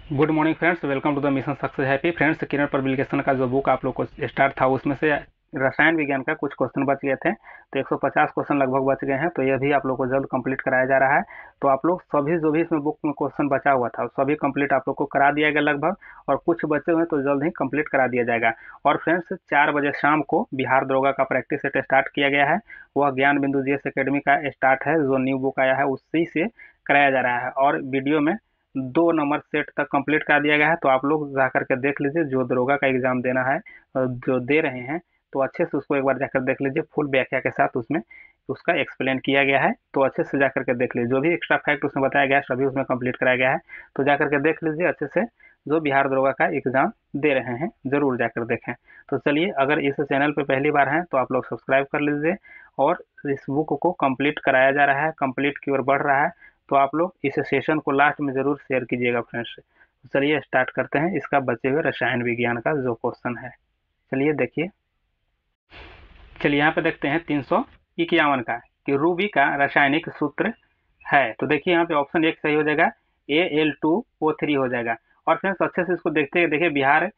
Good morning friends, welcome to the mission success happy. Friends, Kiran publication का जो book आप लोग को स्टार्ट था उसमें से रसायन विज्ञान का कुछ क्वेश्चन बच गए थे। तो 150 क्वेश्चन लगभग बच गए हैं। तो यह भी आप लोग को जल्द कंप्लीट कराया जा रहा है। तो आप लोग सभी जो भी इसमें बुक में क्वेश्चन बचा हुआ था सभी कंप्लीट आप लोग को करा दिया गया लगभग, और कुछ बचे हुए हैं तो जल्द ही कंप्लीट करा दिया जाएगा। और फ्रेंड्स, 4 बजे शाम को बिहार दरोगा का प्रैक्टिस सेट स्टार्ट किया गया है। वह ज्ञान बिंदु जीएस एकेडमी का स्टार्ट है, जो न्यू बुक आया है उसी से कराया जा रहा है। और वीडियो में 2 नंबर सेट तक कंप्लीट करा दिया गया है। तो आप लोग जा करके देख लीजिए, जो दरोगा का एग्जाम देना है जो दे रहे हैं, तो अच्छे से उसको एक बार जाकर देख लीजिए। फुल व्याख्या के साथ उसमें उसका एक्सप्लेन किया गया है। तो अच्छे से जा करके देख लीजिए, जो भी एक्स्ट्रा फैक्ट उसमें बताया गया है सभी उसमें कंप्लीट कराया गया है। तो जा करके देख लीजिए अच्छे से, जो बिहार दरोगा का एग्जाम दे रहे हैं जरूर जाकर देखें। तो चलिए, अगर इस चैनल पर पहली बार हैं तो आप लोग सब्सक्राइब कर लीजिए। और इस बुक को कंप्लीट कराया जा रहा है, कंप्लीट की ओर बढ़ रहा है। तो आप लोग इस सेशन को लास्ट में जरूर शेयर कीजिएगा फ्रेंड्स। तो चलिए स्टार्ट करते हैं इसका बचे हुए रसायन विज्ञान का जो क्वेश्चन है। चलिए देखिए, चलिए यहाँ पे देखते हैं 351 का, कि रूबी का रासायनिक सूत्र है। तो देखिए यहाँ पे ऑप्शन 1 सही हो जाएगा, Al2O3 हो जाएगा। और फ्रेंड्स अच्छे से इसको देखते हैं, देखिए बिहार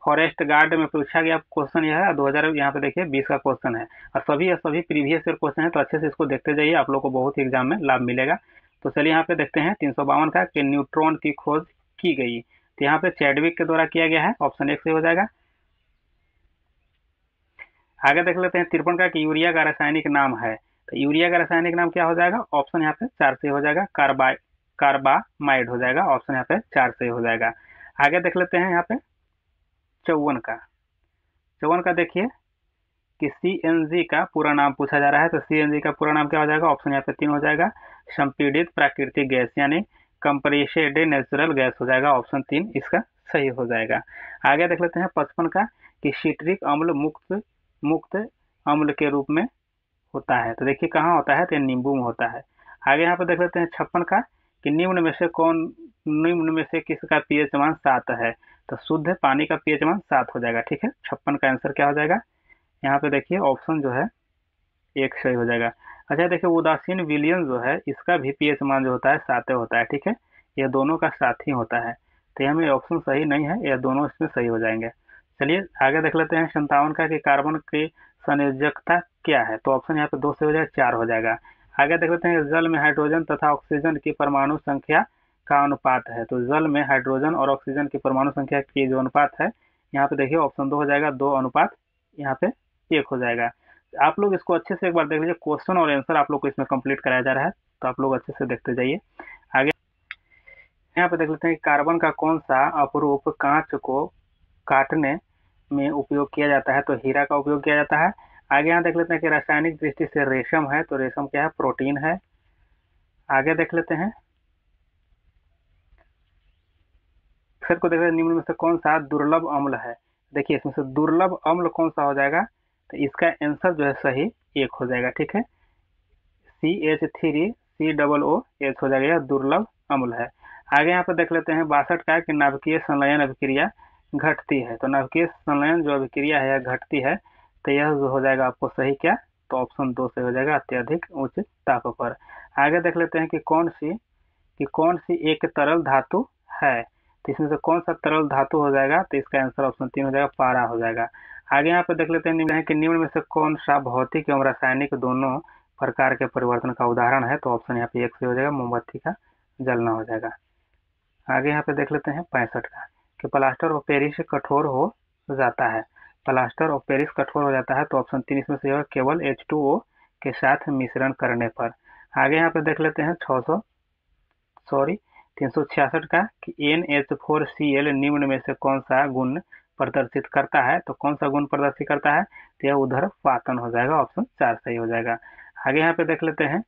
फॉरेस्ट गार्ड में पूछा गया क्वेश्चन यह है, 2000 यहाँ पे देखिए 20 का क्वेश्चन है। और सभी प्रीवियस ईयर क्वेश्चन है। तो अच्छे से इसको देखते जाइए, आप लोग को बहुत ही एग्जाम में लाभ मिलेगा। तो चलिए यहाँ पे देखते हैं 352 का, कि न्यूट्रॉन की खोज की गई। तो यहाँ पे चैडविक के द्वारा किया गया है, ऑप्शन 1 से हो जाएगा। आगे देख लेते हैं 53 का, कि यूरिया का रासायनिक नाम है। तो यूरिया का रासायनिक नाम क्या हो जाएगा, ऑप्शन यहाँ पे 4 से हो जाएगा, कार्बामाइड हो जाएगा, ऑप्शन यहाँ पे 4 से हो जाएगा। आगे देख लेते हैं यहाँ पे 54 का देखिए, कि सीएनजी का पूरा नाम पूछा जा रहा है। तो सीएनजी का पूरा नाम क्या हो जाएगा, ऑप्शन यहाँ पे 3 हो जाएगा, संपीड़ित प्राकृतिक गैस यानी कंप्रेस्ड नेचुरल गैस हो जाएगा, ऑप्शन 3 इसका सही हो जाएगा। आगे देख लेते हैं 55 का, कि सिट्रिक अम्ल मुक्त मुक्त अम्ल के रूप में होता है। तो देखिए कहाँ होता है, तो नींबू में होता है। आगे यहाँ पे देख लेते हैं 56 का, कि निम्न में से किसका पीएच मान 7 है। तो शुद्ध पानी का पीएच मान 7 हो जाएगा। ठीक है, 56 का आंसर क्या हो जाएगा, यहाँ पे देखिए ऑप्शन जो है 1 सही हो जाएगा। अच्छा देखिए, उदासीन विलियन जो है इसका भी पीएच मान जो होता है 7 होता है। ठीक है, यह दोनों का साथ ही होता है। तो यहाँ में ऑप्शन सही नहीं है, यह दोनों इसमें सही हो जाएंगे। चलिए आगे देख लेते हैं 57 का, कि कार्बन की संयोजकता क्या है। तो ऑप्शन यहाँ पे 2 से हो जाएगा, 4 हो जाएगा। आगे देख लेते हैं जल में हाइड्रोजन तथा ऑक्सीजन की परमाणु संख्या का अनुपात है। तो जल में हाइड्रोजन और ऑक्सीजन की परमाणु संख्या की जो अनुपात है, यहाँ पे देखिए ऑप्शन 2 हो जाएगा, 2 अनुपात यहाँ पे 1 हो जाएगा। आप लोग इसको अच्छे से एक बार देख लीजिए, क्वेश्चन और आंसर आप लोग को इसमें कंप्लीट कराया जा रहा है। तो आप लोग अच्छे से देखते जाइए। आगे यहाँ पे देख लेते हैं कि कार्बन का कौन सा अपरूप कांच को काटने में उपयोग किया जाता है। तो हीरा का उपयोग किया जाता है। आगे यहाँ देख लेते हैं कि रासायनिक दृष्टि से रेशम है। तो रेशम क्या है, प्रोटीन है। आगे देख लेते हैं, अक्षर को देख लेते हैं, निम्न में से कौन सा दुर्लभ अम्ल है। देखिए इसमें से दुर्लभ अम्ल कौन सा हो जाएगा, तो इसका आंसर जो है सही 1 हो जाएगा। ठीक है, CH3COOH हो जाएगा, यह दुर्लभ अम्ल है। आगे यहाँ पे देख लेते हैं 62 का, कि नाभिकीय संलयन अभिक्रिया घटती है। तो नाभिकीय संलयन जो अभिक्रिया है यह घटती है। तो यह जो हो जाएगा आपको सही क्या, तो ऑप्शन 2 से हो जाएगा, अत्यधिक उच्च ताप पर। आगे देख लेते हैं कि कौन सी एक तरल धातु है। तो इसमें से कौन सा तरल धातु हो जाएगा, तो इसका आंसर ऑप्शन 3 हो जाएगा, पारा हो जाएगा। आगे यहाँ पे देख लेते हैं निम्न में से कौन सा भौतिक एवं रासायनिक दोनों प्रकार के परिवर्तन का उदाहरण है। तो ऑप्शन यहाँ पे 1 से हो जाएगा, मोमबत्ती का जलना हो जाएगा। आगे यहाँ पे देख लेते हैं 65 का, कि प्लास्टर ऑफ पेरिस कठोर हो जाता है। प्लास्टर ऑफ पेरिस कठोर हो जाता है। तो ऑप्शन 3 इसमें से होगा, केवल H2O के साथ मिश्रण करने पर। आगे यहाँ पे देख लेते हैं 366 का, कि NH4Cl निम्न में से कौन सा गुण प्रदर्शित करता है। तो कौन सा गुण प्रदर्शित करता है, तो यह उधर्वपातन हो जाएगा, ऑप्शन 4 सही हो जाएगा। आगे यहाँ पे देख लेते हैं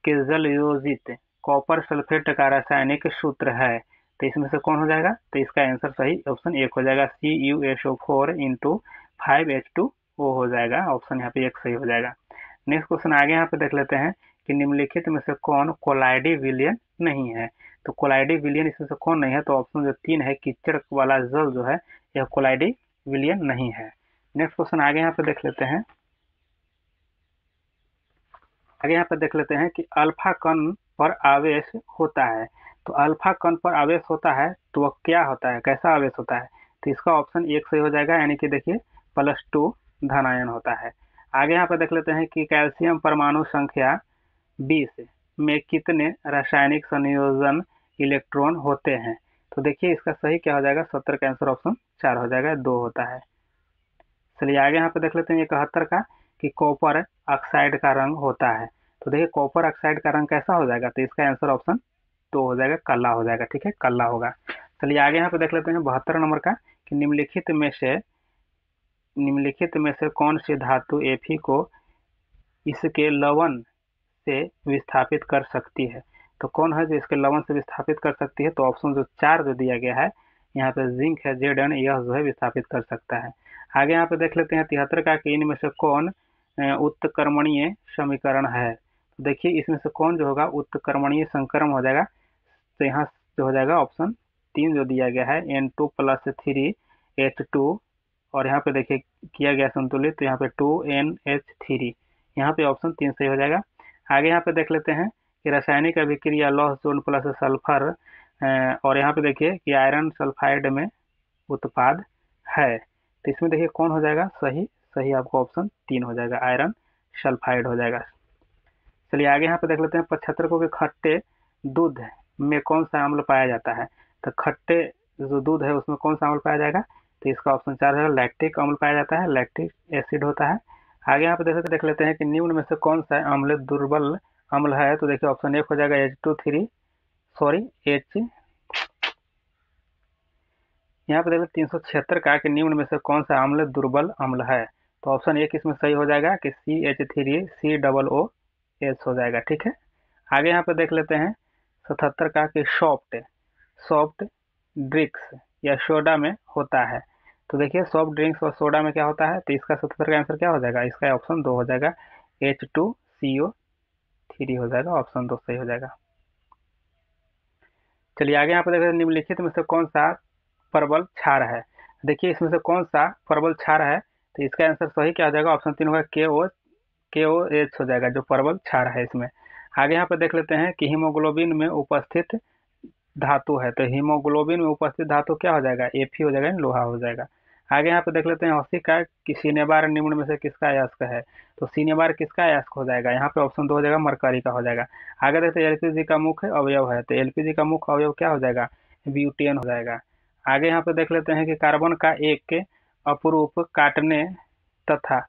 कि जलयोजित कॉपर सल्फेट का रासायनिक सूत्र है। तो इसमें से कौन हो जाएगा, तो इसका आंसर सही ऑप्शन 1 हो जाएगा, CuSO4 इंटू 5H2O हो जाएगा, ऑप्शन यहाँ पे 1 सही हो जाएगा। नेक्स्ट क्वेश्चन आगे यहाँ पे देख लेते हैं, कि निम्नलिखित में से कौन कोलाइडी विलियन नहीं है। तो कोलाइडी विलियन इसमें से कौन नहीं है, तो ऑप्शन जो 3 है, कीचड़ वाला जल जो है यह कोलाइडी विलियन नहीं है। नेक्स्ट क्वेश्चन आगे यहाँ पे देख लेते हैं, कि अल्फा कण पर आवेश होता है। तो अल्फा कण पर आवेश होता है तो वह क्या होता है, कैसा आवेश होता है? तो इसका ऑप्शन 1 सही हो जाएगा, यानी कि देखिए +2 धनायन होता है। आगे यहाँ पे देख लेते हैं कि कैल्शियम परमाणु संख्या 20 में कितने रासायनिक संयोजन इलेक्ट्रॉन होते हैं? तो देखिए इसका सही क्या हो जाएगा, 70 का आंसर ऑप्शन 4 हो जाएगा, 2 होता है। चलिए आगे यहाँ पे देख लेते हैं 71 का कि कॉपर ऑक्साइड का रंग होता है। तो देखिए कॉपर ऑक्साइड का रंग कैसा हो जाएगा, तो इसका आंसर ऑप्शन 2 हो जाएगा, काला हो जाएगा। ठीक है, काला होगा। चलिए आगे यहाँ पे देख लेते हैं 72 नंबर का कि निम्नलिखित में से कौन सी धातु Fe को इसके लवण से विस्थापित कर सकती है? तो कौन है जो इसके लवण से विस्थापित कर सकती है? तो ऑप्शन जो 4 जो दिया गया है यहाँ पे जिंक है, Zn, यह जो है विस्थापित कर सकता है। आगे यहाँ पे देख लेते हैं 73 का कि इनमें से कौन उत्कर्मणीय समीकरण है? तो देखिए इसमें से कौन जो होगा उत्कर्मणीय संकरण हो जाएगा, तो यहाँ जो हो जाएगा ऑप्शन 3 जो दिया गया है N2+3H2, और यहाँ पे देखिए किया गया संतुलित, तो यहाँ पे 2NH3, यहाँ पे ऑप्शन 3 सही हो जाएगा। आगे यहाँ पे देख लेते हैं कि रासायनिक अभिक्रिया लौह सोन प्लस सल्फर, और यहाँ पे देखिए कि आयरन सल्फाइड में उत्पाद है। तो इसमें देखिए कौन हो जाएगा सही, सही आपको ऑप्शन 3 हो जाएगा, आयरन सल्फाइड हो जाएगा। चलिए आगे यहाँ पे देख लेते हैं 75 को कि खट्टे दूध में कौन सा अम्ल पाया जाता है? तो खट्टे जो दूध है उसमें कौन सा अम्ल पाया जाएगा? तो इसका ऑप्शन 4 है, लैक्टिक अम्ल पाया जाता है, लैक्टिक एसिड होता है। आगे यहाँ पे देख लेते हैं कि निम्न में से कौन सा अम्ल दुर्बल अम्ल है? तो देखिए ऑप्शन 1 हो जाएगा यहाँ पे देखिए 376 का कि निम्न में से कौन सा अम्ल दुर्बल अम्ल है? तो ऑप्शन 1 इसमें सही हो जाएगा कि CH3COOH हो जाएगा। ठीक है, आगे यहाँ पे देख लेते हैं 77 का कि सॉफ्ट ड्रिंक्स या सोडा में होता है। तो देखिए सॉफ्ट ड्रिंक्स और सोडा में क्या होता है? तो इसका 77 का आंसर क्या हो जाएगा, इसका ऑप्शन 2 हो जाएगा, H2CO3 हो जाएगा, ऑप्शन 2 सही हो जाएगा। चलिए आगे यहाँ पे देखते हैं निम्नलिखित में से कौन सा प्रबल क्षार है? देखिए इसमें से कौन सा प्रबल क्षार है? तो इसका आंसर सही क्या हो जाएगा, ऑप्शन 3 होगा, KOH हो जाएगा, जो प्रबल क्षार है इसमें। आगे यहाँ पे देख लेते हैं कि हीमोग्लोबिन में उपस्थित धातु है। तो हीमोग्लोबिन में उपस्थित धातु क्या हो जाएगा, Fe हो जाएगा, लोहा हो जाएगा। आगे यहाँ पे देख लेते हैं 80 का कि सिनेबार निम्न में से किसका अयस्क है? तो सिनेबार किसका अयस्क हो जाएगा? यहाँ पे ऑप्शन 2 हो जाएगा, मरकरी का हो जाएगा। आगे देखते हैं एलपीजी का मुख्य अवयव है। तो एलपीजी का मुख्य अवयव क्या हो जाएगा, ब्यूटेन हो जाएगा। आगे यहाँ पे देख लेते हैं कि कार्बन का एक अपरूप काटने तथा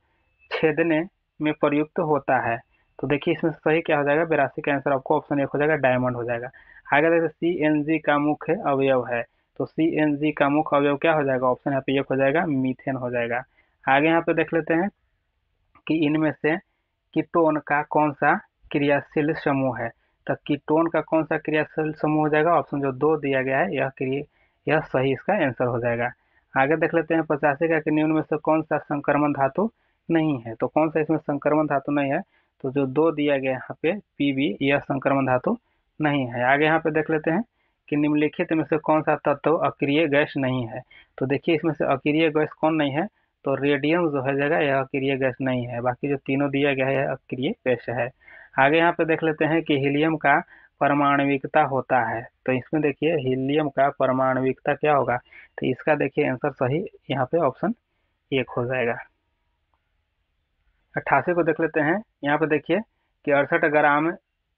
छेदने में प्रयुक्त होता है। तो देखिए इसमें सही क्या हो जाएगा, 82 का आंसर आपको ऑप्शन 1 हो जाएगा, डायमंड हो जाएगा। आगे देखते CNG का मुख्य अवयव है। तो CNG का मुख्य अवयव क्या हो जाएगा, ऑप्शन यहाँ पे 1 हो जाएगा, मीथेन हो जाएगा। आगे यहाँ पे देख लेते हैं कि इनमें से कीटोन का कौन सा क्रियाशील समूह है? तो कीटोन का कौन सा क्रियाशील समूह हो जाएगा, ऑप्शन जो 2 दिया गया है यह सही इसका आंसर हो जाएगा। आगे देख लेते हैं 85 का कि निम्न में से कौन सा संक्रमण धातु नहीं है? तो कौन सा इसमें संक्रमण धातु नहीं है? तो जो 2 दिया गया यहाँ पे Pb, यह संक्रमण धातु नहीं है। आगे यहाँ पे देख लेते हैं कि निम्नलिखित में से कौन सा तत्व अक्रिय गैस नहीं है? तो देखिए इसमें से अक्रिय गैस कौन नहीं है? तो रेडियम जो है जगह यह अक्रिय गैस नहीं है, बाकी जो तीनों दिया गया है अक्रिय गैस है। आगे यहाँ पे देख लेते हैं कि हीलियम का परमाणविकता होता है। तो इसमें देखिए हीलियम का परमाणविकता क्या होगा? तो इसका देखिए आंसर सही यहाँ पे ऑप्शन 1 हो जाएगा। 88 को देख लेते हैं, यहाँ पे देखिए कि 68 ग्राम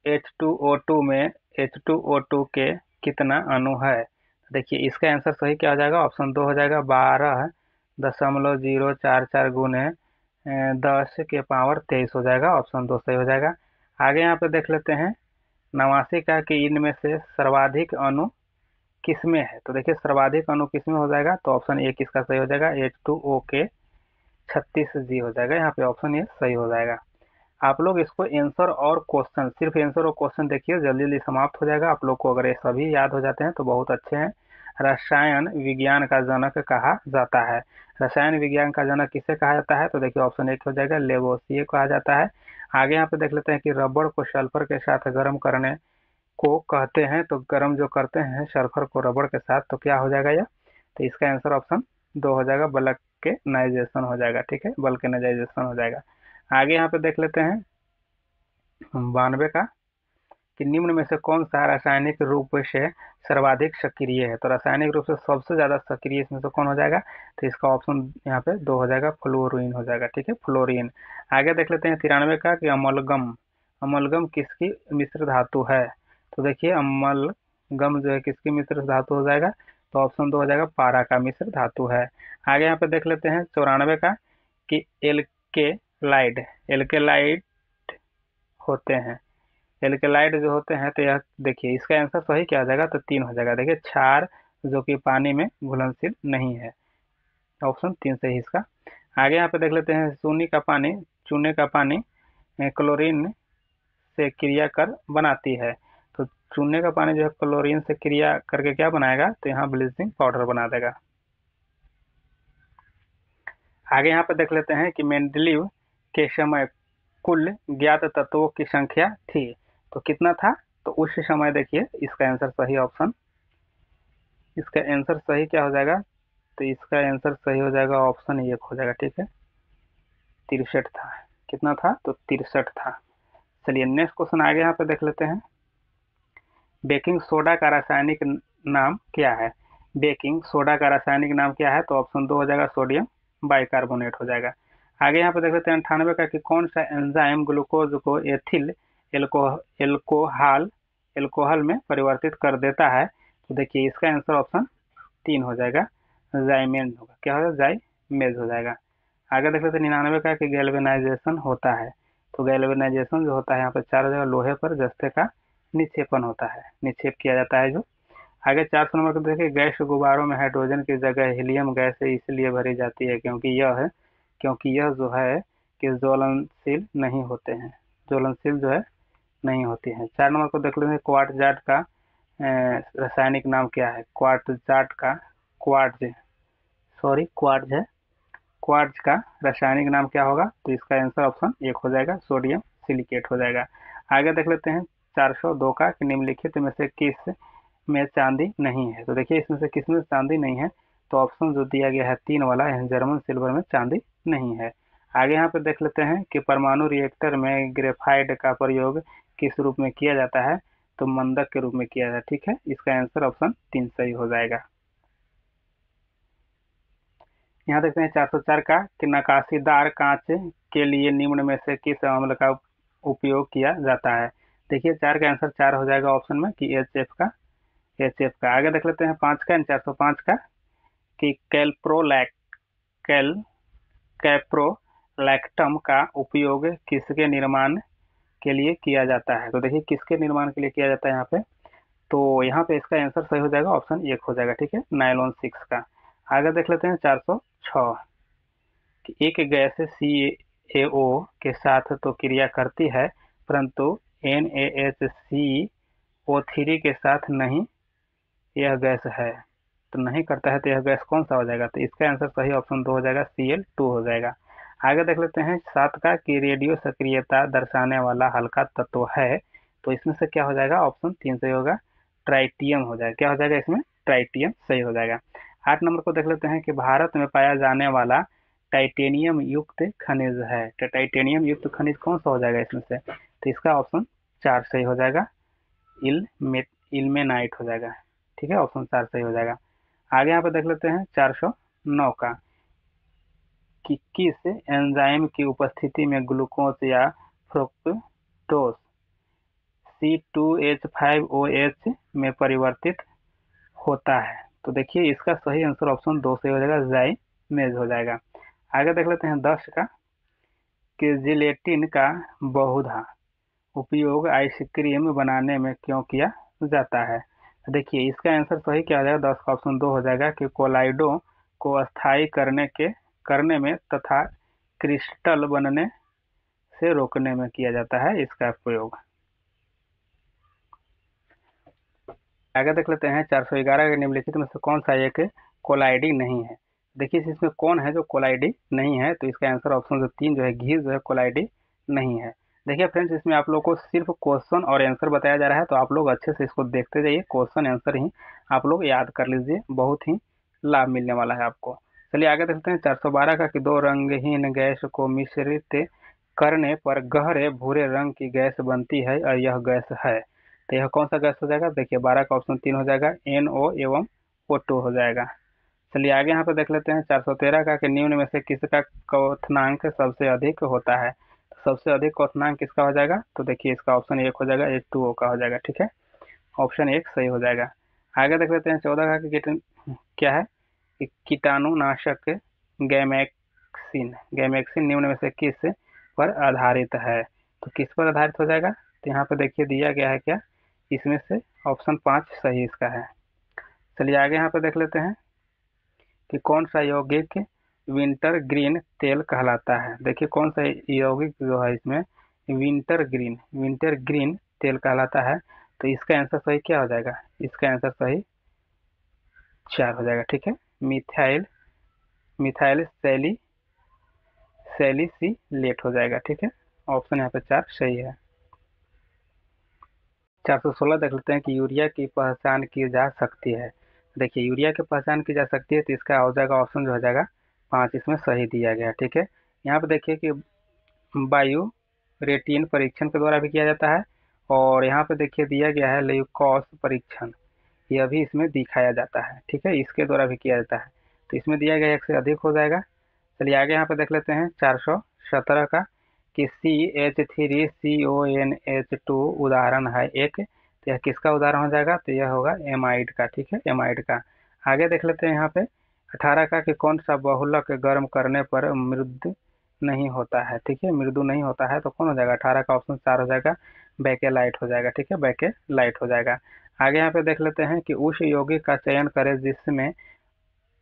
H2O2 में H2O2 के कितना अणु है? देखिए इसका आंसर सही क्या हो जाएगा, ऑप्शन 2 हो जाएगा, 12.044 गुने 10 के पावर 23 हो जाएगा, ऑप्शन 2 सही हो जाएगा। आगे यहाँ पे देख लेते हैं 89 का कि इनमें से सर्वाधिक अणु किसमें है? तो देखिए सर्वाधिक अणु किसमें हो जाएगा, तो ऑप्शन 1 इसका सही हो जाएगा, H2O के 36G हो जाएगा, यहाँ पे ऑप्शन ये सही हो जाएगा। आप लोग इसको आंसर और क्वेश्चन, सिर्फ आंसर और क्वेश्चन देखिए, जल्दी जल्दी समाप्त हो जाएगा। आप लोग को अगर ये सभी याद हो जाते हैं तो बहुत अच्छे हैं। रसायन विज्ञान का जनक कहा जाता है। रसायन विज्ञान का जनक किसे कहा जाता है? तो देखिए ऑप्शन 1 हो जाएगा, लेवोसिए कहा जाता है। आगे यहाँ पे देख लेते हैं कि रबड़ को सल्फर के साथ गर्म करने को कहते हैं। तो गर्म जो करते हैं सल्फर को रबड़ के साथ, तो क्या हो जाएगा यह? तो इसका आंसर ऑप्शन 2 हो जाएगा, बल्कनाइजेशन हो जाएगा। ठीक है, बल्कनाइजेशन हो जाएगा। आगे यहाँ पे देख लेते हैं 92 का कि निम्न में से कौन सा रासायनिक रूप से सर्वाधिक सक्रिय है। तो रासायनिक रूप से सबसे ज्यादा सक्रिय इसमें से कौन हो जाएगा, तो इसका ऑप्शन यहाँ पे 2 हो जाएगा, फ्लोरीन हो जाएगा। ठीक है, फ्लोरीन। आगे देख लेते हैं 93 का कि अमलगम। अमलगम किसकी मिश्र धातु है। तो देखिए अमलगम जो है किसकी मिश्र धातु हो जाएगा, तो ऑप्शन 2 हो जाएगा, पारा का मिश्र धातु है। आगे यहाँ पे देख लेते हैं 94 का कि एल्केलाइड। एल्केलाइड होते हैं, एल्केलाइड जो होते हैं, तो यह देखिए इसका आंसर सही क्या हो जाएगा, तो 3 हो जाएगा। देखिए क्षार जो कि पानी में घुलनशील नहीं है, ऑप्शन 3 सही इसका। आगे यहाँ पे देख लेते हैं चूने का पानी क्लोरीन से क्रिया कर बनाती है। तो चूने का पानी जो है क्लोरीन से क्रिया करके क्या बनाएगा, तो यहाँ ब्लीचिंग पाउडर बना देगा। आगे यहाँ पे देख लेते हैं कि मेंडलीव के समय कुल ज्ञात तत्वों की संख्या थी, तो कितना था, तो उस समय देखिए इसका आंसर सही ऑप्शन, इसका आंसर सही क्या हो जाएगा, तो इसका आंसर सही हो जाएगा ऑप्शन 1 हो जाएगा। ठीक है, 63 था। कितना था, तो 63 था। चलिए नेक्स्ट क्वेश्चन आगे यहाँ पे देख लेते हैं। बेकिंग सोडा का रासायनिक नाम क्या है। बेकिंग सोडा का रासायनिक नाम क्या है, तो ऑप्शन 2 हो जाएगा, सोडियम बाइकार्बोनेट हो जाएगा। आगे यहाँ पे देख लेते हैं 98 का कि कौन सा एंजाइम ग्लूकोज को एथिल एल्कोहल में परिवर्तित कर देता है। तो देखिए इसका आंसर ऑप्शन 3 हो जाएगा, जाइमेज होगा। क्या होगा, जाइमेज हो जाएगा। आगे देख लेते हैं 99 का कि गैल्वेनाइजेशन होता है। तो गैल्वेनाइजेशन जो होता है यहाँ पे 4 हो जाएगा, लोहे पर जस्ते का निक्षेपण होता है, निक्षेप किया जाता है जो। आगे 400 नंबर को देखिए, गैस गुब्बारों में हाइड्रोजन की जगह हीलियम गैस इसलिए भरी जाती है क्योंकि यह जो है कि ज्वलनशील नहीं होते हैं, ज्वलनशील जो है नहीं होती है। 4 नंबर को देख लेते हैं, क्वार्टजाट का रासायनिक नाम क्या है। क्वार्टजाट का क्वार्ट्ज का रासायनिक नाम क्या होगा, तो इसका आंसर ऑप्शन 1 हो जाएगा, सोडियम सिलिकेट हो जाएगा। आगे देख लेते हैं 402 का कि निम्नलिखित में से किस में चांदी नहीं है। तो देखिए इसमें से किस में चांदी नहीं है, तो ऑप्शन जो दिया गया है 3 वाला, जर्मन सिल्वर में चांदी नहीं है। आगे यहाँ पे देख लेते हैं कि परमाणु रिएक्टर में ग्रेफाइट का प्रयोग किस रूप में किया जाता है, तो मंदक के रूप में किया जाता है। ठीक है, इसका आंसर ऑप्शन 3 सही हो जाएगा। यहाँ देखते हैं 404 का कि नकाशीदार कांच के लिए निम्न में से किस अम्ल का उपयोग किया जाता है। देखिए 4 का आंसर 4 हो जाएगा ऑप्शन में कि एच एफ का। आगे देख लेते हैं 5 का, 405 का कि कैप्रोलैक्टम का उपयोग किसके निर्माण के लिए किया जाता है। तो देखिए किसके निर्माण के लिए किया जाता है यहाँ पे, तो यहाँ पे इसका आंसर सही हो जाएगा, ऑप्शन 1 हो जाएगा। ठीक है, नायलॉन 6 का। आगे देख लेते हैं 406 कि एक गैस CaO के साथ तो क्रिया करती है परंतु NaHCO3 के साथ नहीं, यह गैस है, तो नहीं करता है, तो यह गैस कौन सा हो जाएगा, तो इसका आंसर सही ऑप्शन 2 हो जाएगा, Cl2 हो जाएगा। आगे देख लेते हैं 7 का कि रेडियो सक्रियता दर्शाने वाला हल्का तत्व है। तो इसमें से क्या हो जाएगा, ऑप्शन 3 सही होगा, ट्राइटियम हो जाएगा। क्या हो जाएगा इसमें, ट्राइटियम सही हो जाएगा। 8 नंबर को देख लेते हैं कि भारत में पाया जाने वाला टाइटेनियम युक्त खनिज है। तो टाइटेनियम युक्त खनिज कौन सा हो जाएगा इसमें से, तो इसका ऑप्शन 4 सही हो जाएगा, इल्मेनाइट हो जाएगा। ठीक है, ऑप्शन 4 सही हो जाएगा। आगे यहाँ पे देख लेते हैं 409 का कि किस एंजाइम की उपस्थिति में ग्लूकोज या फ्रुक्टोज C2H5OH में परिवर्तित होता है। तो देखिए इसका सही आंसर ऑप्शन 2 से हो जाएगा, जाइमेज हो जाएगा। आगे देख लेते हैं 10 का कि जिलेटिन का बहुधा उपयोग आइसक्रीम बनाने में क्यों किया जाता है। तो देखिए इसका आंसर सही क्या हो जाएगा, 10 का ऑप्शन 2 हो जाएगा कि कोलाइडो को स्थायी करने में तथा क्रिस्टल बनने से रोकने में किया जाता है इसका प्रयोग। आगे देख लेते हैं 411 के निम्नलिखित में से कौन सा एक कोलाइडी नहीं है। देखिए इसमें कौन है जो कोलाइडी नहीं है, तो इसका आंसर ऑप्शन जो 3 जो है, घी जो है कोलाइडी नहीं है। देखिए फ्रेंड्स इसमें आप लोग को सिर्फ क्वेश्चन और आंसर बताया जा रहा है, तो आप लोग अच्छे से इसको देखते जाइए, क्वेश्चन आंसर ही आप लोग याद कर लीजिए, बहुत ही लाभ मिलने वाला है आपको। चलिए आगे देखते हैं 412 का कि 2 रंगहीन गैस को मिश्रित करने पर गहरे भूरे रंग की गैस बनती है और यह गैस है। तो यह कौन सा गैस हो जाएगा, देखिए 12 का ऑप्शन 3 हो जाएगा, NO एवं O2 हो जाएगा। चलिए आगे यहाँ पे देख लेते हैं 413 का कि निम्न में से किसका क्वथनांक सबसे अधिक होता है। तो सबसे अधिक क्वथनांक किसका हो जाएगा, तो देखिए इसका ऑप्शन 1 हो जाएगा, H2O का हो जाएगा। ठीक है, ऑप्शन 1 सही हो जाएगा। आगे देख लेते हैं 14 का कि क्या है कि कीटाणुनाशक गैमेक्सिन निम्न में से किस पर आधारित है। तो किस पर आधारित हो जाएगा, तो यहाँ पे देखिए दिया गया है क्या, इसमें से ऑप्शन 5 सही इसका है। चलिए आगे यहाँ पे देख लेते हैं कि कौन सा यौगिक विंटर ग्रीन तेल कहलाता है। देखिए कौन सा यौगिक जो है इसमें विंटर ग्रीन तेल कहलाता है। तो इसका आंसर सही क्या हो जाएगा, इसका आंसर सही 4 हो जाएगा। ठीक है, मिथाइल मिथाइल सैलिसिलेट हो जाएगा। ठीक है, ऑप्शन यहाँ पे 4 सही है। 416 देख लेते हैं कि यूरिया की पहचान की जा सकती है। देखिए यूरिया की पहचान की जा सकती है, तो इसका हो जाएगा ऑप्शन जो हो जाएगा 5 इसमें सही दिया गया। ठीक है, यहाँ पे देखिए कि वायु रेटिन परीक्षण के द्वारा भी किया जाता है, और यहाँ पे देखिए दिया गया है ल्यूकोस परीक्षण, यह भी इसमें दिखाया जाता है। ठीक है, इसके द्वारा भी किया जाता है, तो इसमें दिया गया 1 से अधिक हो जाएगा। चलिए आगे यहाँ पे देख लेते हैं 417 का कि CH3CONH2 उदाहरण है एक, तो यह किसका उदाहरण हो जाएगा, तो यह होगा एमाइड का। ठीक है, एमाइड का। आगे देख लेते हैं यहाँ पे 18 का कि कौन सा बहुलक गर्म करने पर मृदु नहीं होता है। ठीक है, मृदु नहीं होता है, तो कौन हो जाएगा, 18 का ऑप्शन 4 हो जाएगा, बेकेलाइट हो जाएगा। ठीक है, बेकेलाइट हो जाएगा। आगे यहाँ पे देख लेते हैं कि उस यौगिक का चयन करें जिसमें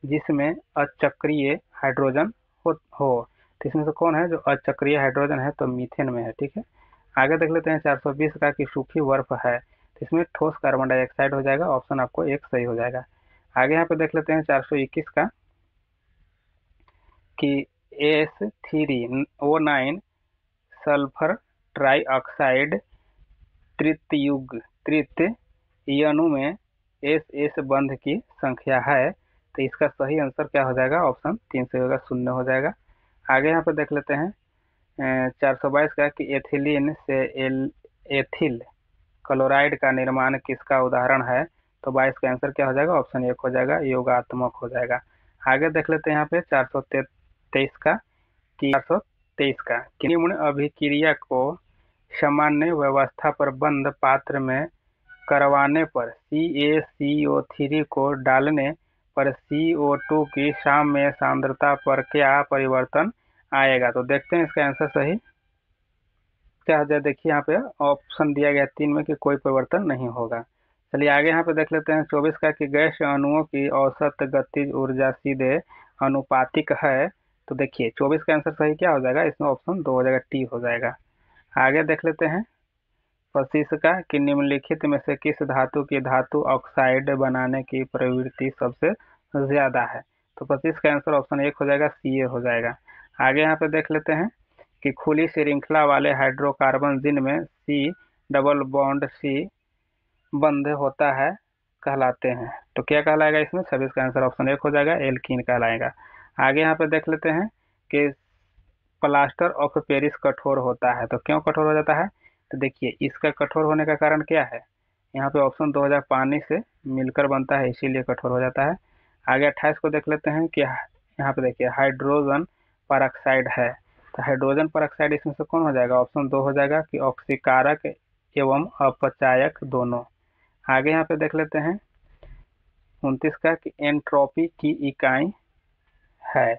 जिसमें अचक्रीय हाइड्रोजन हो। तो इसमें से कौन है जो अचक्रीय हाइड्रोजन है, तो मीथेन में है। ठीक है, आगे देख लेते हैं 420 का कि सूखी बर्फ है, तो इसमें ठोस कार्बन डाइऑक्साइड हो जाएगा, ऑप्शन आपको 1 सही हो जाएगा। आगे यहाँ पे देख लेते हैं 421 का कि S3O9 सल्फर ट्राईऑक्साइड तृतीय अणु में एस बंध की संख्या है। तो इसका सही आंसर क्या हो जाएगा, ऑप्शन 3 से होगा, 0 हो जाएगा। आगे यहाँ पे देख लेते हैं 422 का कि एथिलीन से एथिल क्लोराइड का निर्माण किसका उदाहरण है। तो 22 का आंसर क्या हो जाएगा, ऑप्शन 1 हो जाएगा, योगात्मक हो जाएगा। आगे देख लेते हैं यहाँ पे 423 का कि निम्न अभिक्रिया को सामान्य व्यवस्था पर बंद पात्र में करवाने पर CaCO3 को डालने पर CO2 की साम्य सांद्रता पर क्या परिवर्तन आएगा। तो देखते हैं इसका आंसर सही क्या हो जाए। देखिए यहाँ पे ऑप्शन दिया गया 3 में कि कोई परिवर्तन नहीं होगा। चलिए आगे यहाँ पे देख लेते हैं 24 का कि गैस अणुओं की औसत गतिज ऊर्जा सीधे अनुपातिक है। तो देखिए 24 का आंसर सही क्या हो जाएगा, इसमें ऑप्शन 2 हो जाएगा, टी हो जाएगा। आगे देख लेते हैं 25 का कि निम्नलिखित में से किस धातु की धातु ऑक्साइड बनाने की प्रवृत्ति सबसे ज्यादा है। तो 25 का आंसर ऑप्शन 1 हो जाएगा, Ca हो जाएगा। आगे यहाँ पे देख लेते हैं कि खुली श्रृंखला वाले हाइड्रोकार्बन जिनमें C बंध होता है कहलाते हैं। तो क्या कहलाएगा इसमें, 26 का आंसर ऑप्शन 1 हो जाएगा, एल्कीन कहलाएगा। आगे यहाँ पे देख लेते हैं कि प्लास्टर ऑफ पेरिस कठोर होता है। तो क्यों कठोर हो जाता है, तो देखिए इसका कठोर होने का कारण क्या है, यहाँ पे ऑप्शन 2 हो जाएगा, पानी से मिलकर बनता है इसीलिए कठोर हो जाता है। आगे 28 को देख लेते हैं कि यहाँ पे देखिए हाइड्रोजन परऑक्साइड है। तो हाइड्रोजन परऑक्साइड इसमें से कौन हो जाएगा, ऑप्शन 2 हो जाएगा कि ऑक्सीकारक एवं अपचायक दोनों। आगे यहाँ पे देख लेते हैं 29 का कि एंट्रोपी की इकाई है।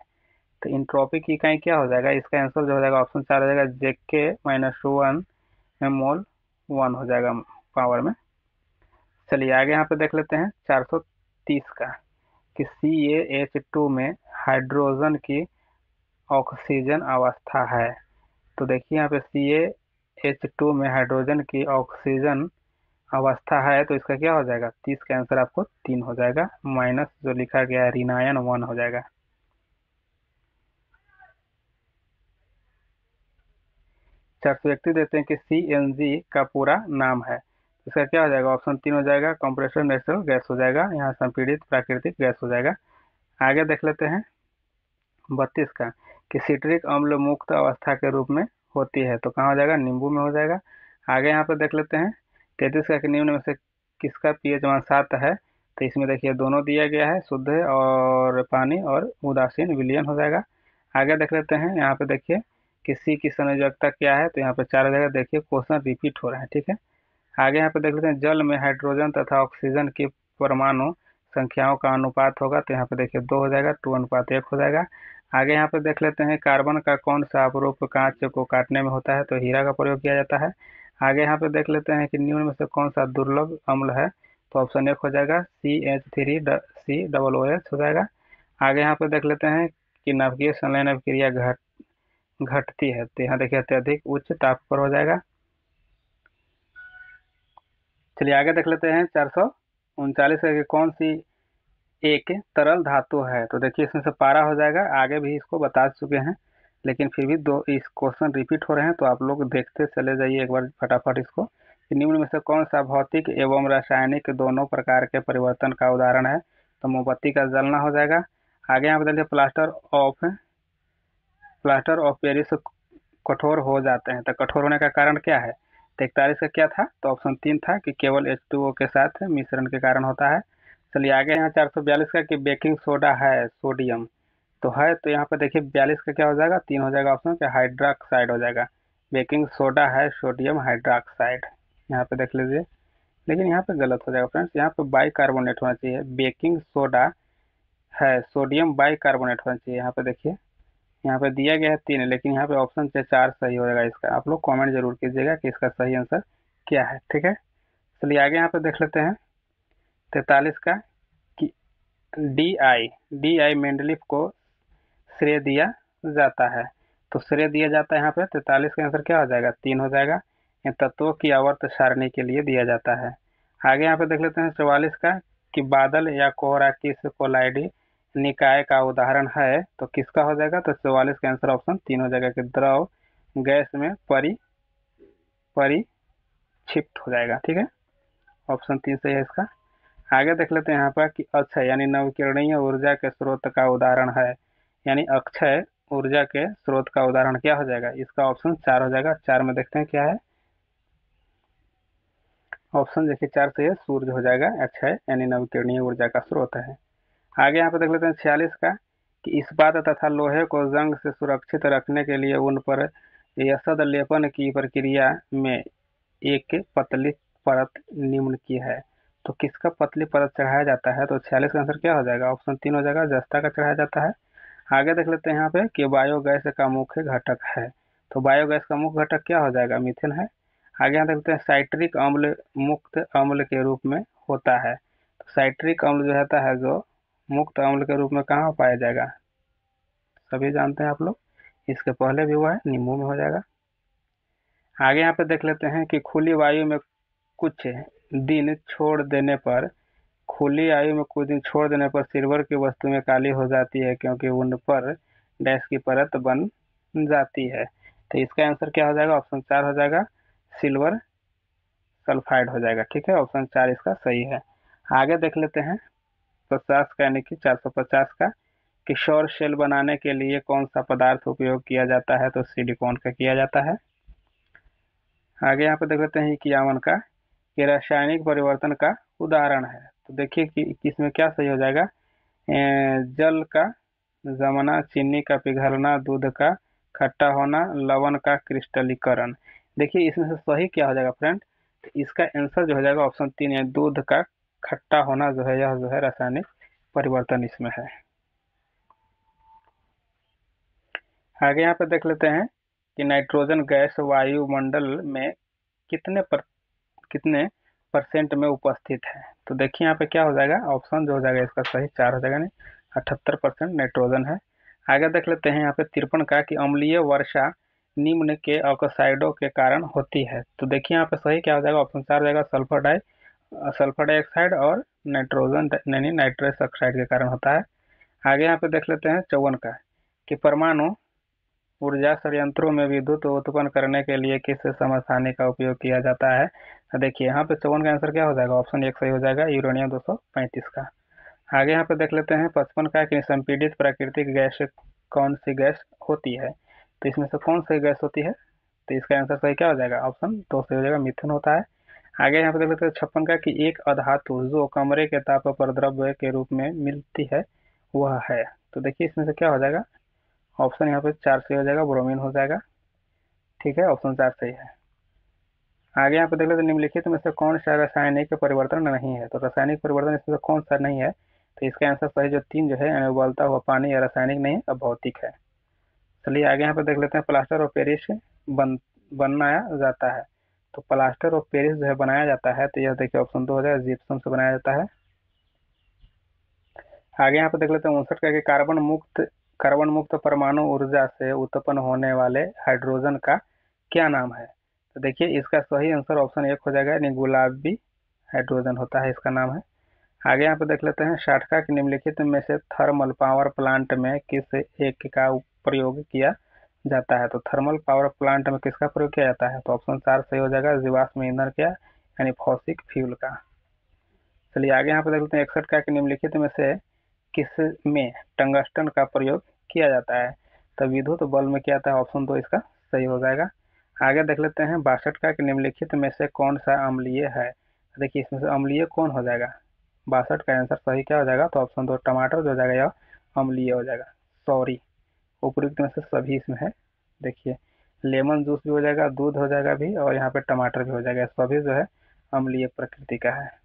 तो एंट्रोपी की इकाई क्या हो जाएगा, इसका आंसर जो हो जाएगा ऑप्शन 4 हो जाएगा, JK-1 मोल 1 हो जाएगा पावर में। चलिए आगे यहाँ पे देख लेते हैं 430 का कि CaH2 में हाइड्रोजन की ऑक्सीजन अवस्था है। तो देखिए यहाँ पे CaH2 में हाइड्रोजन की ऑक्सीजन अवस्था है, तो इसका क्या हो जाएगा, 30 का आंसर आपको 3 हो जाएगा, माइनस जो लिखा गया है ऋणायन 1 हो जाएगा। 431 देते हैं कि CNG का पूरा नाम है। इसका क्या हो जाएगा, ऑप्शन 3 हो जाएगा, कंप्रेसर नेचुरल गैस हो जाएगा, यहाँ संपीड़ित प्राकृतिक गैस हो जाएगा। आगे देख लेते हैं 32 का कि सिट्रिक अम्ल मुक्त अवस्था के रूप में होती है। तो कहाँ हो जाएगा, नींबू में हो जाएगा। आगे यहाँ पे देख लेते हैं 33 का कि निम्न में से किसका pH मान 7 है, तो इसमें देखिए दोनों दिया गया है, शुद्ध और पानी और उदासीन विलयन हो जाएगा। आगे देख लेते हैं, यहाँ पे देखिए कि सी की संयोजकता क्या है, तो यहाँ पे 4 हो जाएगा। देखिए क्वेश्चन रिपीट हो रहा है, ठीक है। आगे यहाँ पे देख लेते हैं, जल में हाइड्रोजन तथा ऑक्सीजन की परमाणु संख्याओं का अनुपात होगा, तो यहाँ पे देखिए 2 हो जाएगा, 2:1 हो जाएगा। आगे यहाँ पे देख लेते हैं, कार्बन का कौन सा अपरूप कांच को काटने में होता है, तो हीरा का प्रयोग किया जाता है। आगे यहाँ पे देख लेते हैं कि निम्न में से कौन सा दुर्लभ अम्ल है, तो ऑप्शन 1 हो जाएगा CH3COOH हो जाएगा। आगे यहाँ पे देख लेते हैं कि नाभिकीय संलयन अभिक्रिया घटती है, तो यहाँ देखिए अत्यधिक उच्च ताप पर हो जाएगा। चलिए आगे देख लेते हैं, 439 की कौन सी एक तरल धातु है, तो देखिए इसमें से पारा हो जाएगा। आगे भी इसको बता चुके हैं, लेकिन फिर भी दो इस क्वेश्चन रिपीट हो रहे हैं, तो आप लोग देखते चले जाइए एक बार फटाफट इसको कि निम्न में से कौन सा भौतिक एवं रासायनिक दोनों प्रकार के परिवर्तन का उदाहरण है, तो मोमबत्ती का जलना हो जाएगा। आगे यहाँ पे देखिए प्लास्टर ऑफ पेरिस कठोर हो जाते हैं, तो कठोर होने का कारण क्या है, तो 41 का क्या था, तो ऑप्शन 3 था कि केवल H2O के साथ मिश्रण के कारण होता है। चलिए आगे यहाँ 442 का कि बेकिंग सोडा है सोडियम, तो है, तो यहाँ पे देखिए 42 का क्या हो जाएगा, 3 हो जाएगा ऑप्शन पे, हाइड्रोक्साइड हो जाएगा। बेकिंग सोडा है सोडियम हाइड्रोक्साइड, यहाँ पे देख लीजिए, लेकिन यहाँ पे गलत हो जाएगा फ्रेंड्स, यहाँ पे बाइकार्बोनेट होना चाहिए। बेकिंग सोडा है सोडियम बाइकार्बोनेट होना चाहिए। यहाँ पे देखिए, यहाँ पे दिया गया है 3, लेकिन यहाँ पे ऑप्शन से 4 सही हो जाएगा इसका। आप लोग कमेंट जरूर कीजिएगा कि इसका सही आंसर क्या है, ठीक है। चलिए आगे यहाँ पे देख लेते हैं 43 का कि डी आई मेंडलीफ को श्रेय दिया जाता है, तो श्रेय दिया जाता है यहाँ पे 43 का आंसर क्या हो जाएगा, 3 हो जाएगा। ये तत्वों की आवर्त सारणी के लिए दिया जाता है। आगे यहाँ पे देख लेते हैं 44 का कि बादल या कोहरा किस कोलाइडी निकाय का उदाहरण है, तो किसका हो जाएगा, तो 44 का आंसर ऑप्शन 3 हो जाएगा कि द्रव गैस में परिक्षिप्त हो जाएगा, ठीक है। ऑप्शन 3 सही है इसका। आगे देख लेते हैं यहाँ पर कि अक्षय यानी नवकिरणीय ऊर्जा के स्रोत का उदाहरण है, यानी अक्षय ऊर्जा के स्रोत का उदाहरण क्या हो जाएगा, इसका ऑप्शन 4 हो जाएगा। 4 में देखते हैं क्या है, ऑप्शन देखिए 4 से है सूर्य हो जाएगा, अक्षय यानी नवकिरणीय ऊर्जा का स्रोत है। आगे यहाँ पे देख लेते हैं 46 का कि इस्पात तथा लोहे को जंग से सुरक्षित रखने के लिए उन पर यसद लेपन की प्रक्रिया में एक पतली परत निम्न की है, तो किसका पतली परत चढ़ाया जाता है, तो 46 का आंसर क्या हो जाएगा, ऑप्शन 3 हो जाएगा, जस्ता का चढ़ाया जाता है। आगे देख लेते हैं यहाँ पे कि बायोगैस का मुख्य घटक है, तो बायोगैस का मुख्य घटक क्या हो जाएगा, मीथेन है। आगे यहाँ देखते हैं साइट्रिक अम्ल मुक्त अम्ल के रूप में होता है, तो साइट्रिक अम्ल जो होता है जो मुक्त अम्ल के रूप में कहाँ पाया जाएगा, सभी जानते हैं आप लोग, इसके पहले भी हुआ है, नींबू में हो जाएगा। आगे यहाँ पे देख लेते हैं कि खुली वायु में कुछ दिन छोड़ देने पर खुली आयु में कुछ दिन छोड़ देने पर सिल्वर की वस्तुएं काली हो जाती है, क्योंकि उन पर डैश की परत बन जाती है, तो इसका आंसर क्या हो जाएगा, ऑप्शन 4 हो जाएगा, सिल्वर सल्फाइड हो जाएगा, ठीक है। ऑप्शन 4 इसका सही है। आगे देख लेते हैं 50 का यानी कि 450 का कि सौर सेल बनाने के लिए कौन सा पदार्थ उपयोग किया जाता है, तो सिलिकॉन का किया जाता है। आगे यहाँ पे देख लेते हैं 51 का कि रासायनिक परिवर्तन का उदाहरण है, तो देखिए कि इसमें क्या सही हो जाएगा, जल का जमना, चीनी का पिघलना, दूध का खट्टा होना, लवण का क्रिस्टलीकरण। देखिए इसमें से सही क्या हो जाएगा फ्रेंड, तो इसका आंसर जो हो जाएगा ऑप्शन 3 है, दूध का खट्टा होना जो है, यह जो है रासायनिक परिवर्तन इसमें है। आगे यहाँ पे देख लेते हैं कि नाइट्रोजन गैस वायुमंडल में कितने परसेंट में उपस्थित है, तो देखिए यहाँ पे क्या हो जाएगा, ऑप्शन जो हो जाएगा इसका सही 4 हो जाएगा, नहीं 78% नाइट्रोजन है। आगे देख लेते हैं यहाँ पे 53 का कि अम्लीय वर्षा निम्न के ऑक्साइडों के कारण होती है, तो देखिए यहाँ पे सही क्या हो जाएगा, ऑप्शन 4 हो जाएगा, सल्फर डाइऑक्साइड और नाइट्रोजन यानी नाइट्रस ऑक्साइड के कारण होता है। आगे यहाँ पे देख लेते हैं 54 का कि परमाणु ऊर्जा संयंत्रों में विद्युत उत्पन्न करने के लिए किस समस्थानिक का उपयोग किया जाता है, तो देखिए यहाँ पे 54 का आंसर क्या हो जाएगा, ऑप्शन 1 सही हो जाएगा, यूरेनियम 235 का। आगे यहाँ पे देख लेते हैं 55 का कि संपीड़ित प्राकृतिक गैस कौन सी गैस होती है, तो इसमें से कौन सी गैस होती है, तो इसका आंसर सही क्या हो जाएगा, ऑप्शन 2 सही हो जाएगा, मीथेन होता है। आगे यहाँ पे देख लेते हैं 56 का कि एक अधातु जो कमरे के ताप पर द्रव्य के रूप में मिलती है वह है। तो देखिए इसमें से क्या हो जाएगा, ऑप्शन यहाँ पे 4 सही हो जाएगा, ब्रोमीन हो जाएगा। ठीक है, ऑप्शन 4 सही है। आगे यहाँ पे देख लेते हैं निम्नलिखित में से कौन सा रासायनिक परिवर्तन नहीं है। तो रासायनिक परिवर्तन इसमें से कौन सा नहीं है, तो इसका आंसर सही जो 3 जो है यानी उबलता हुआ पानी या रासायनिक नहीं है, भौतिक है। चलिए आगे यहाँ पे देख लेते हैं प्लास्टर ऑफ पेरिस बनाया जाता है। तो प्लास्टर ऑफ पेरिस जो है बनाया जाता है, तो यह देखिए ऑप्शन 2 हो जाएगा, जिप्सम से बनाया जाता है। आगे यहाँ पे देख लेते हैं 59 का कि कार्बन मुक्त परमाणु ऊर्जा से उत्पन्न होने वाले हाइड्रोजन का क्या नाम है। तो देखिए इसका सही आंसर ऑप्शन 1 हो जाएगा, यानी गुलाबी हाइड्रोजन होता है, इसका नाम है। आगे यहाँ पे देख लेते हैं 60 का कि निम्नलिखित में से थर्मल पावर प्लांट में किस एक का प्रयोग किया जाता है। तो थर्मल पावर प्लांट में किसका प्रयोग किया जाता है, तो ऑप्शन 4 सही हो जाएगा, जीवाश्म ईंधन का यानी फॉसिल फ्यूल का। चलिए आगे यहाँ पे देख लेते हैं 61 का कि निम्नलिखित में से किसमें टंगस्टन का प्रयोग किया जाता है। तो विद्युत बल्ब में किया जाता है, ऑप्शन 2 इसका सही हो जाएगा। आगे देख लेते हैं 62 का कि निम्नलिखित में से कौन सा अम्लीय है। देखिए इसमें से अम्लीय कौन हो जाएगा, 62 का आंसर सही क्या हो जाएगा, तो ऑप्शन 2 टमाटर जो हो जाएगा यह अम्लीय हो जाएगा। सॉरी, उपयुक्त में से सभी इसमें है। देखिए लेमन जूस भी हो जाएगा, दूध हो जाएगा भी, और यहाँ पे टमाटर भी हो जाएगा, सभी जो है अम्लीय प्रकृति का है।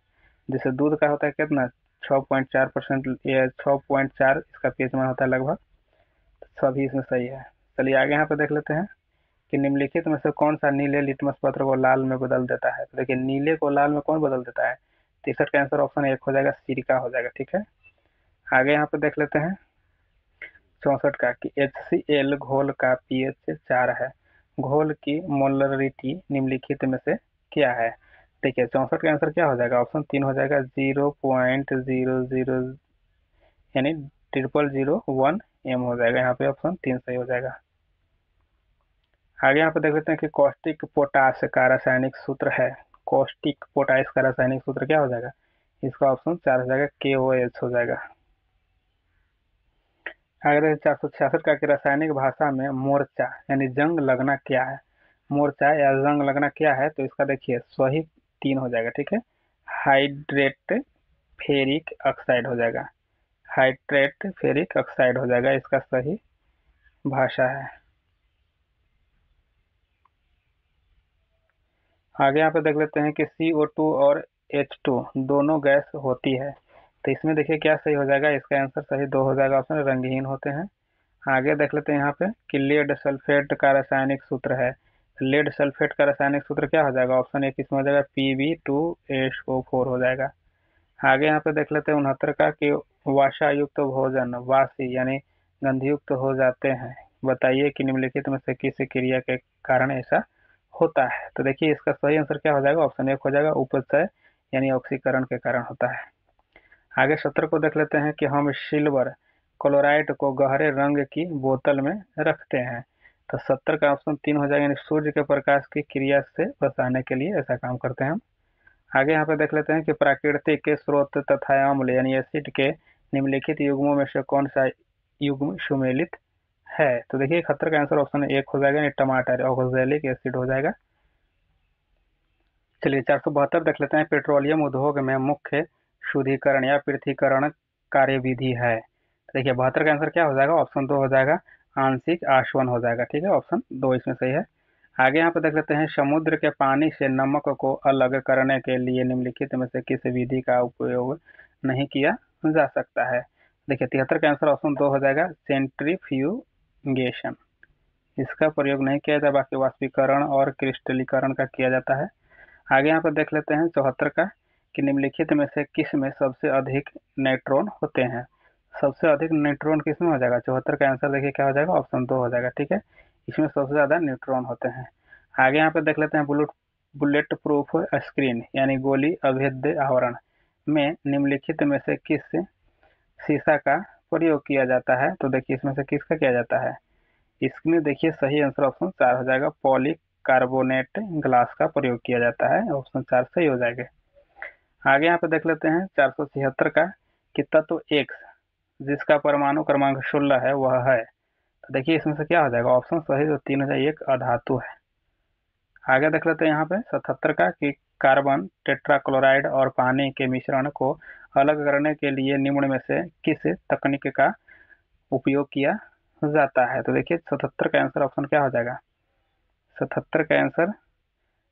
जैसे दूध का होता है कितना 6.4%, या 6.4 इसका पीएच मान होता है लगभग, सभी इसमें सही है। चलिए आगे यहाँ पे देख लेते हैं कि निम्नलिखित में से कौन सा नीले लिटमस पत्र को लाल में बदल देता है। तो देखिए नीले को लाल में कौन बदल देता है, 63 का आंसर ऑप्शन 1 हो जाएगा, सिरका हो जाएगा। ठीक है, आगे यहाँ पे देख लेते हैं 64 का कि HCl घोल का पीएच 4 है, घोल की मोलरिटी निम्नलिखित में से क्या है। देखिए 64 का आंसर क्या हो जाएगा, ऑप्शन 3 हो जाएगा, 0.00 यानी 0001 m हो जाएगा, यहाँ पे ऑप्शन 3 सही हो जाएगा। आगे यहाँ पे देख लेते हैं कि कॉस्टिक पोटास का रासायनिक सूत्र है, कॉस्टिक पोटास का रासायनिक सूत्र क्या हो जाएगा, इसका ऑप्शन 4 हो जाएगा, KOH हो जाएगा। आगे 466 का कि रासायनिक भाषा में मोर्चा यानी जंग लगना क्या है, मोर्चा या जंग लगना क्या है। तो इसका देखिए सही 3 हो जाएगा। ठीक है, हाइड्रेट फेरिक ऑक्साइड हो जाएगा, हाइड्रेट फेरिक ऑक्साइड हो जाएगा, इसका सही भाषा है। आगे यहाँ पे देख लेते हैं कि CO2 और H2 दोनों गैस होती है। तो इसमें देखिए क्या सही हो जाएगा, इसका आंसर सही 2 हो जाएगा, ऑप्शन रंगहीन होते हैं। आगे देख लेते हैं यहाँ पे कि लेड सल्फेट का रासायनिक सूत्र है, लेड सल्फेट का रासायनिक सूत्र क्या हो जाएगा, ऑप्शन 1 इसमें हो जाएगा, Pb2SO4 हो जाएगा। आगे यहाँ पे देख लेते हैं 69 का कि वासायुक्त भोजन वासी यानी गंधयुक्त हो जाते हैं, बताइए कि निम्नलिखित में से किस क्रिया के कारण ऐसा होता है। तो देखिए इसका सही आंसर क्या हो जाएगा, ऑप्शन 1 हो जाएगा, उपचय यानी ऑक्सीकरण के कारण होता है। आगे 70 को देख लेते हैं कि हम सिल्वर क्लोराइड को गहरे रंग की बोतल में रखते हैं। तो 70 का ऑप्शन 3 हो जाएगा, यानी सूर्य के प्रकाश की क्रिया से बचाने के लिए ऐसा काम करते हैं हम। आगे यहाँ पे देख लेते हैं कि प्राकृतिक के स्रोत तथा अम्ल यानी एसिड के निम्नलिखित युग्मों में से कौन सा युग्म सुमेलित है। तो देखिए 71 का आंसर ऑप्शन 1 हो जाएगा, यानी टमाटर ऑक्सैलिक एसिड हो जाएगा। चलिए 472 देख लेते हैं, पेट्रोलियम उद्योग में मुख्य शुद्धिकरण या पृथक्करण कार्यविधि है। देखिए 72 का आंसर क्या हो जाएगा, ऑप्शन 2 हो जाएगा, आंशिक आशवन हो जाएगा। ठीक है, ऑप्शन 2 इसमें सही है। आगे यहाँ पे देख लेते हैं, समुद्र के पानी से नमक को अलग करने के लिए निम्नलिखित में से किस विधि का उपयोग नहीं किया जा सकता है। देखिए 73 का आंसर ऑप्शन 2 हो जाएगा, सेंट्रीफ्यूगेशन, इसका प्रयोग नहीं किया जाता, बाकी वाष्पीकरण और क्रिस्टलीकरण का किया जाता है। आगे यहाँ पर देख लेते हैं 74 का कि निम्नलिखित में से किस में सबसे अधिक न्यूट्रॉन होते हैं। सबसे अधिक न्यूट्रॉन किस में हो जाएगा, 74 का आंसर देखिए क्या हो जाएगा, ऑप्शन 2 हो जाएगा। ठीक है, इसमें सबसे ज़्यादा न्यूट्रॉन होते हैं। आगे यहाँ पे देख लेते हैं बुलेट प्रूफ स्क्रीन यानी गोली अभेद्य आवरण में निम्नलिखित में से किस शीशा का प्रयोग किया जाता है। तो देखिए इसमें से किसका किया जाता है, इसमें देखिए सही आंसर ऑप्शन 4 हो जाएगा, पॉलीकार्बोनेट ग्लास का प्रयोग किया जाता है, ऑप्शन 4 सही हो जाएगा। आगे यहाँ पे देख लेते हैं 476 का कि तत्व X जिसका परमाणु क्रमांक 16 है वह है। तो देखिए इसमें से क्या हो जाएगा, ऑप्शन सही जो 3 हो जाएगा, एक अधातु है। आगे देख लेते हैं यहाँ पे 77 का कि कार्बन टेट्राक्लोराइड और पानी के मिश्रण को अलग करने के लिए निम्न में से किस तकनीक का उपयोग किया जाता है? तो देखिए 77 का आंसर ऑप्शन क्या हो जाएगा? 77 का आंसर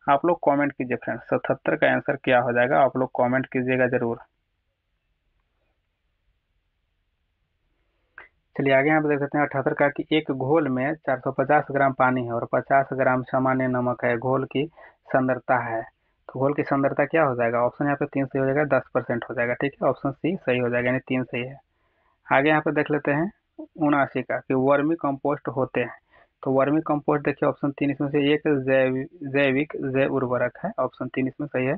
आप लोग कमेंट कीजिए फ्रेंड्स, 77 का आंसर क्या हो जाएगा आप लोग कमेंट कीजिएगा जरूर। चलिए आगे यहाँ पे देख सकते हैं 78 का कि एक घोल में 450 ग्राम पानी है और 50 ग्राम सामान्य नमक है, घोल की सांद्रता है। तो घोल की सांद्रता क्या हो जाएगा? ऑप्शन यहाँ पे 3 सही हो जाएगा, 10% हो जाएगा। ठीक है, ऑप्शन सी सही हो जाएगा, यानी 3 सही है। आगे यहाँ पे देख लेते हैं 79 का कि वर्मी कंपोस्ट होते हैं। तो वर्मी कंपोस्ट देखिए ऑप्शन 3 इसमें से एक जैविक जैव उर्वरक है, ऑप्शन 3 इसमें सही है।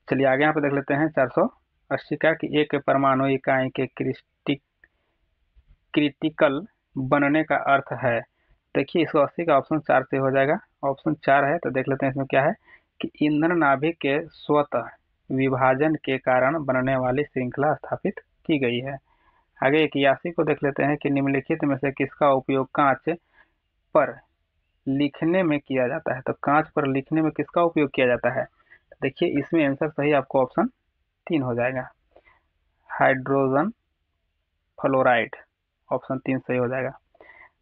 चलिए आगे यहाँ पे देख लेते हैं 480 का कि एक परमाणु इकाई के क्रिटिकल बनने का अर्थ है। देखिए इसको 80 का ऑप्शन 4 से हो जाएगा, ऑप्शन 4 है। तो देख लेते हैं इसमें क्या है कि ईंधन नाभिक के स्वतः विभाजन के कारण बनने वाली श्रृंखला स्थापित की गई है। आगे 81 को देख लेते हैं कि निम्नलिखित में से किसका उपयोग कांच पर लिखने में किया जाता है? तो कांच पर लिखने में किसका उपयोग किया जाता है? देखिए इसमें आंसर सही आपको ऑप्शन 3 हो जाएगा, हाइड्रोजन फ्लोराइड, ऑप्शन 3 सही हो जाएगा।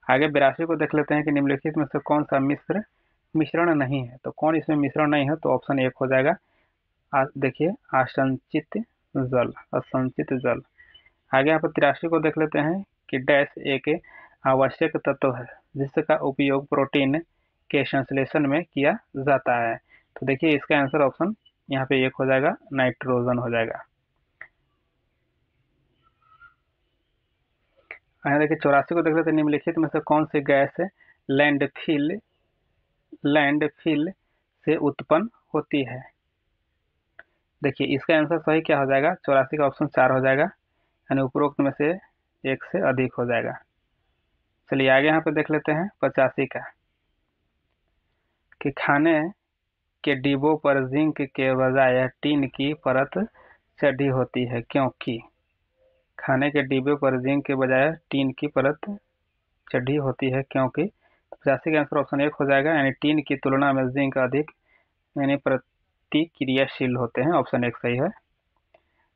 आगे 82 को देख लेते हैं कि निम्नलिखित में से कौन सा मिश्रण नहीं है? तो कौन इसमें मिश्रण नहीं है? तो ऑप्शन 1 हो जाएगा, देखिए असंचित जल, असंचित जल। आगे यहाँ पर 83 को देख लेते हैं कि डैश एक आवश्यक तत्व है जिसका उपयोग प्रोटीन के संश्लेषण में किया जाता है। तो देखिए इसका आंसर ऑप्शन यहाँ पे 1 हो जाएगा, नाइट्रोजन हो जाएगा। यहाँ देखिए 84 को देख लेते हैं निम्नलिखित में से कौन सी गैस लैंडफिल से उत्पन्न होती है? देखिए इसका आंसर सही क्या हो जाएगा? 84 का ऑप्शन 4 हो जाएगा, यानी उपरोक्त में से एक से अधिक हो जाएगा। चलिए आगे यहाँ पे देख लेते हैं 85 का कि खाने के डिब्बों पर जिंक के बजाय टीन की परत चढ़ी होती है क्योंकि? खाने के डिब्बे पर जिंक के बजाय टीन की परत चढ़ी होती है क्योंकि? 85 का आंसर ऑप्शन 1 हो जाएगा, यानी टीन की तुलना में जिंक अधिक यानी प्रतिक्रियाशील होते हैं, ऑप्शन 1 सही है।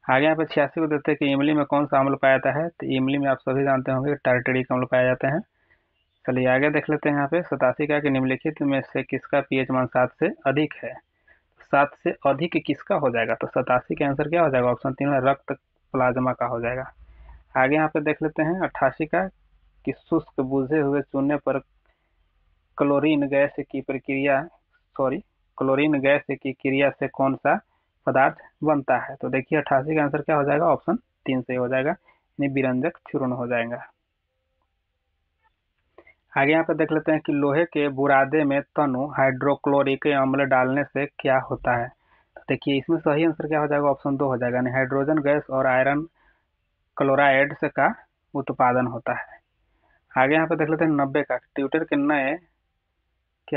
आगे यहाँ पे 86 को देते हैं कि इमली में कौन सा अम्ल पाया जाता है? तो इमली में आप सभी जानते होंगे टारटेरिक अम्ल पाया जाता है। चलिए आगे देख लेते हैं यहाँ पे 87 का कि निम्नलिखित में से किसका पीएच मान 7 से अधिक है? 7 से अधिक किसका हो जाएगा? तो 87 का आंसर क्या हो जाएगा? ऑप्शन 3 में रक्त प्लाज्मा का हो जाएगा। आगे यहाँ पे देख लेते हैं 88 का कि शुष्क बुझे हुए चूने पर क्लोरीन गैस की क्रिया से कौन सा पदार्थ बनता है? तो देखिए 88 का आंसर क्या हो जाएगा? ऑप्शन 3 से हो जाएगा, यानी विरंजक चूर्ण हो जाएगा। आगे यहाँ पे देख लेते हैं कि लोहे के बुरादे में तनु हाइड्रोक्लोरिक अम्ल डालने से क्या होता है? तो देखिए इसमें सही आंसर क्या हो जाएगा? ऑप्शन 2 हो जाएगा, यानी हाइड्रोजन गैस और आयरन क्लोराइड का उत्पादन होता है। आगे यहाँ पे देख लेते हैं 90 का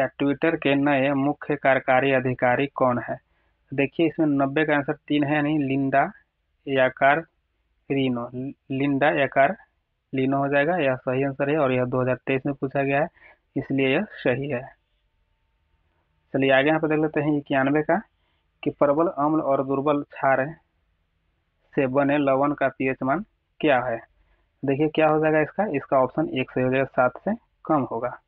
ट्विटर के नए मुख्य कार्यकारी अधिकारी कौन है? देखिए इसमें 90 का आंसर 3 है, यानी लिंडा याकार लीनो हो जाएगा, यह सही आंसर है और यह 2023 में पूछा गया है, इसलिए यह सही है। चलिए आगे यहाँ पे देख लेते हैं 91 का कि प्रबल अम्ल और दुर्बल क्षार से बने लवण का पीएच मान क्या है? देखिए क्या हो जाएगा इसका ऑप्शन 1 सही हो जाएगा, 7 से कम होगा।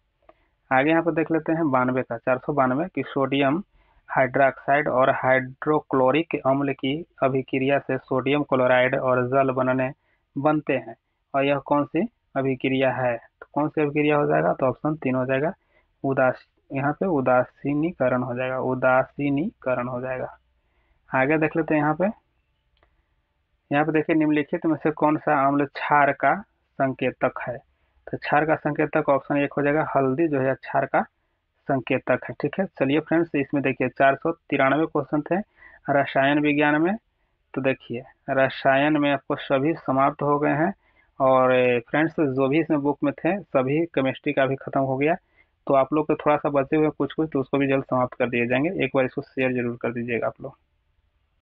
आगे यहाँ पे देख लेते हैं 92 का 492 कि सोडियम हाइड्रोक्साइड और हाइड्रोक्लोरिक अम्ल की अभिक्रिया से सोडियम क्लोराइड और जल बनते हैं और यह कौन सी अभिक्रिया है? तो कौन सी अभिक्रिया हो जाएगा? तो ऑप्शन 3 हो जाएगा, यहाँ पे उदासीनीकरण हो जाएगा। आगे देख लेते हैं यहाँ पे देखिए निम्नलिखित में से कौन सा अम्ल क्षार का संकेतक है? तो क्षार का संकेतक ऑप्शन 1 हो जाएगा, हल्दी जो है क्षार का संकेतक है। ठीक है, चलिए फ्रेंड्स इसमें देखिए 493 क्वेश्चन थे रसायन विज्ञान में। तो देखिए रसायन में आपको सभी समाप्त हो गए हैं और फ्रेंड्स जो भी इसमें बुक में थे सभी केमिस्ट्री का भी खत्म हो गया। तो आप लोग को थोड़ा सा बचे हुए कुछ तो उसको भी जल्द समाप्त कर दिए जाएंगे। एक बार इसको शेयर जरूर कर दीजिएगा आप लोग।